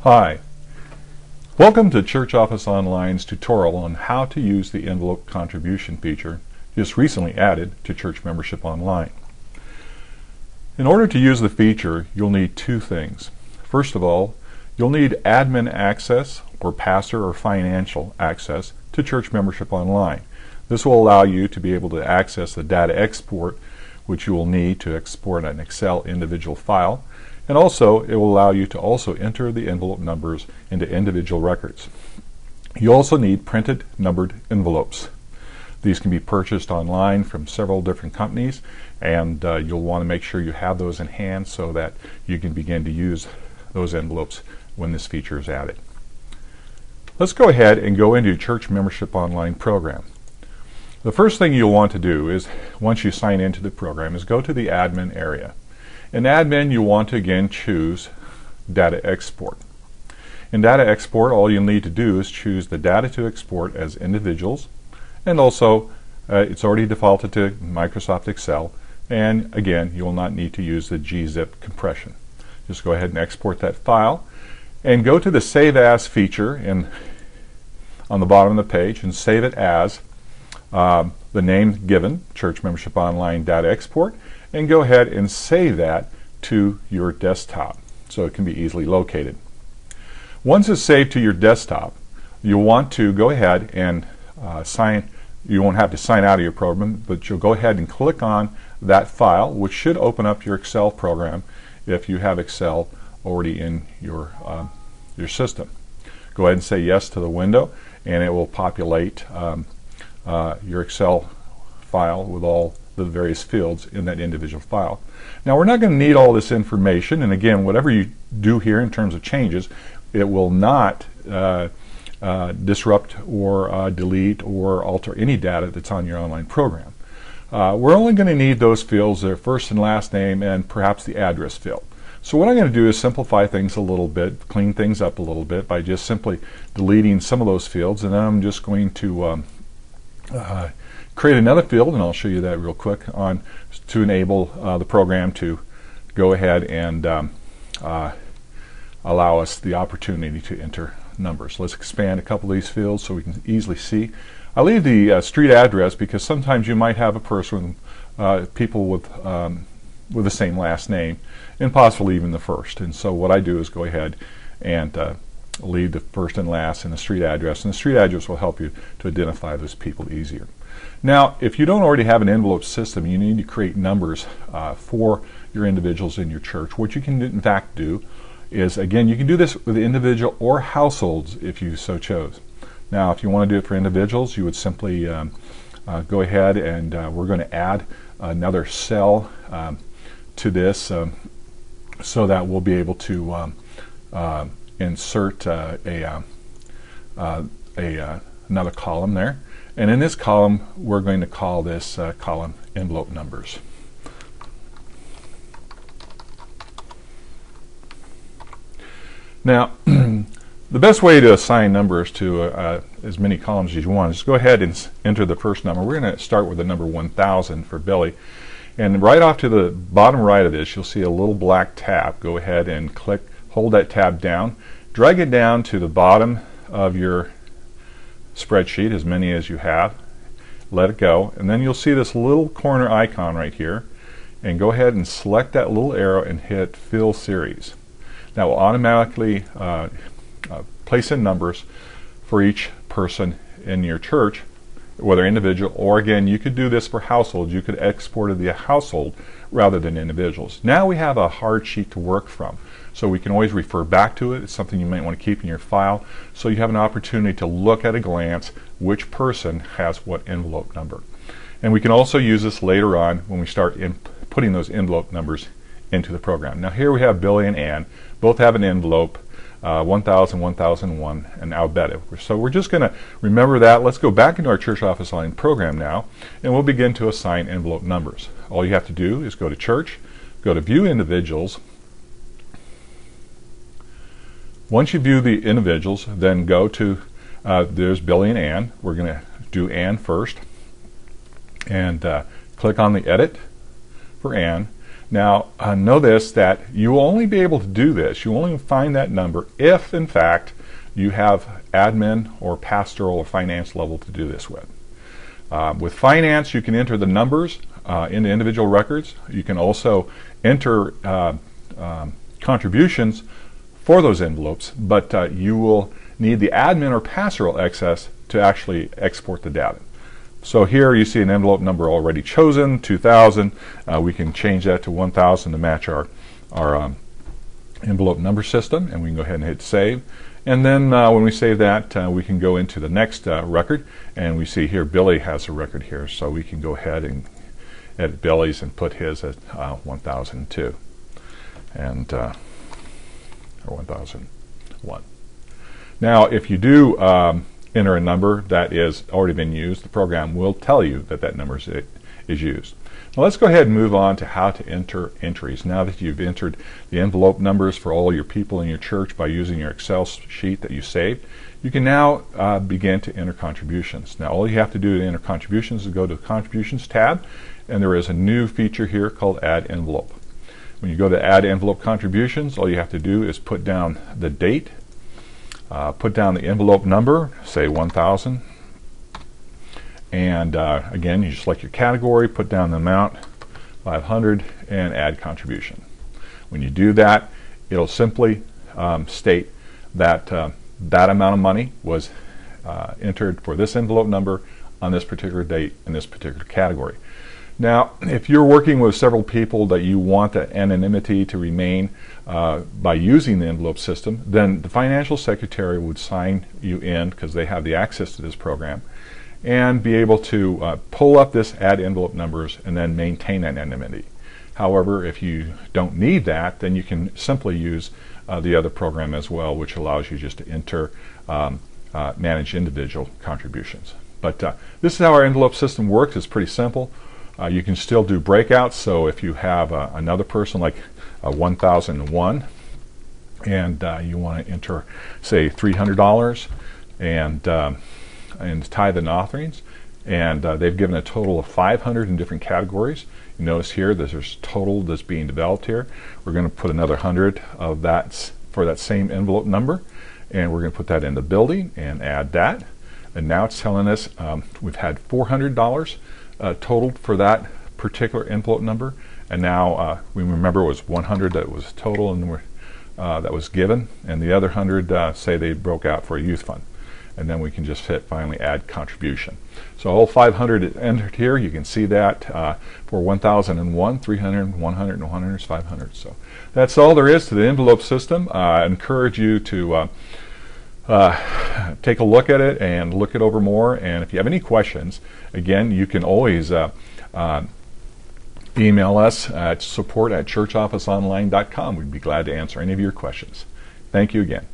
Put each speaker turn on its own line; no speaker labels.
Hi, welcome to Church Office Online's tutorial on how to use the envelope contribution feature just recently added to Church Membership Online. In order to use the feature, you'll need two things. First of all, you'll need admin access or pastor or financial access to Church Membership Online. This will allow you to be able to access the data export which you will need to export an Excel individual file. And also, it will allow you to also enter the envelope numbers into individual records. You also need printed numbered envelopes. These can be purchased online from several different companies, and you'll want to make sure you have those in hand so that you can begin to use those envelopes when this feature is added. Let's go ahead and go into Church Membership Online program. The first thing you'll want to do is, once you sign into the program, is go to the admin area. In admin, you want to again choose data export. In data export, all you'll need to do is choose the data to export as individuals, and also it's already defaulted to Microsoft Excel, and again, you will not need to use the gzip compression. Just go ahead and export that file and go to the Save As feature on the bottom of the page and save it as the name given, Church Membership Online Data Export, and go ahead and save that to your desktop so it can be easily located. Once it's saved to your desktop, you'll want to go ahead and you won't have to sign out of your program, but you'll go ahead and click on that file, which should open up your Excel program if you have Excel already in your system. Go ahead and say yes to the window, and it will populate your Excel file with all the various fields in that individual file. Now, we're not going to need all this information, and again, whatever you do here in terms of changes, it will not disrupt or delete or alter any data that's on your online program. We're only going to need those fields, their first and last name, and perhaps the address field. So what I'm going to do is simplify things a little bit, clean things up a little bit by just simply deleting some of those fields, and then I'm just going to create another field, and I'll show you that real quick, to enable the program to go ahead and allow us the opportunity to enter numbers. Let's expand a couple of these fields so we can easily see. I leave the street address because sometimes you might have a person, people with the same last name, and possibly even the first. And so what I do is go ahead and leave the first and last and the street address, and the street address will help you to identify those people easier. Now, if you don't already have an envelope system, you need to create numbers for your individuals in your church. What you can in fact do is, again, you can do this with individual or households if you so chose. Now, if you want to do it for individuals, you would simply go ahead and we're going to add another cell to this so that we'll be able to insert another column there. And in this column, we're going to call this column envelope numbers. Now, the best way to assign numbers to as many columns as you want is go ahead and enter the first number. We're going to start with the number 1000 for Billy. And right off to the bottom right of this, you'll see a little black tab. Go ahead and hold that tab down, drag it down to the bottom of your spreadsheet, as many as you have, let it go, and then you'll see this little corner icon right here, and go ahead and select that little arrow and hit Fill Series. That will automatically place in numbers for each person in your church, whether individual or, again, you could do this for households. You could export it via household rather than individuals. Now we have a hard sheet to work from, so we can always refer back to it. It's something you might want to keep in your file, so you have an opportunity to look at a glance which person has what envelope number. And we can also use this later on when we start putting those envelope numbers into the program. Now here we have Billy and Ann. Both have an envelope, 1000, 1001, and alphabetical. So we're just going to remember that. Let's go back into our Church Office Online program now, and we'll begin to assign envelope numbers. All you have to do is go to Church, go to View Individuals. Once you view the individuals, then go to, there's Billy and Ann. We're going to do Ann first, and click on the Edit for Ann. Now, know this, that you will only be able to do this, you will only find that number if, in fact, you have admin or pastoral or finance level to do this with. With finance, you can enter the numbers into individual records. You can also enter contributions for those envelopes, but you will need the admin or pastoral access to actually export the data. So here you see an envelope number already chosen, 2000. We can change that to 1000 to match our envelope number system, and we can go ahead and hit save. And then when we save that, we can go into the next record, and we see here Billy has a record here, so we can go ahead and edit Billy's and put his at 1002 and or 1001. Now, if you do enter a number that is already been used, the program will tell you that that number is used. Now let's go ahead and move on to how to enter entries. Now that you've entered the envelope numbers for all your people in your church by using your Excel sheet that you saved, you can now begin to enter contributions. Now all you have to do to enter contributions is go to the Contributions tab, and there is a new feature here called Add Envelope. When you go to Add Envelope Contributions, all you have to do is put down the date, put down the envelope number, say 1000, and again, you select your category, put down the amount, 500, and add contribution. When you do that, it'll simply state that that amount of money was entered for this envelope number on this particular date in this particular category. Now, if you're working with several people that you want the anonymity to remain by using the envelope system, then the financial secretary would sign you in, because they have the access to this program, and be able to pull up this add envelope numbers and then maintain that anonymity. However, if you don't need that, then you can simply use the other program as well, which allows you just to enter manage individual contributions. But this is how our envelope system works. It's pretty simple. You can still do breakouts, so if you have another person like 1001 and you want to enter, say, $300 and tithe and offerings, and they've given a total of 500 in different categories. You notice here that there's total that's being developed here. We're going to put another 100 of that for that same envelope number, and we're going to put that in the building and add that. And now it's telling us we've had $400 totaled for that particular envelope number, and now we remember it was 100 that was total and that was given, and the other 100 say they broke out for a youth fund. And then we can just hit finally add contribution. So all 500 is entered here. You can see that for 1001, 300, 100, and 100 is 500. So that's all there is to the envelope system. I encourage you to take a look at it and look it over more. And if you have any questions, again, you can always email us at support@churchofficeonline.com. We'd be glad to answer any of your questions. Thank you again.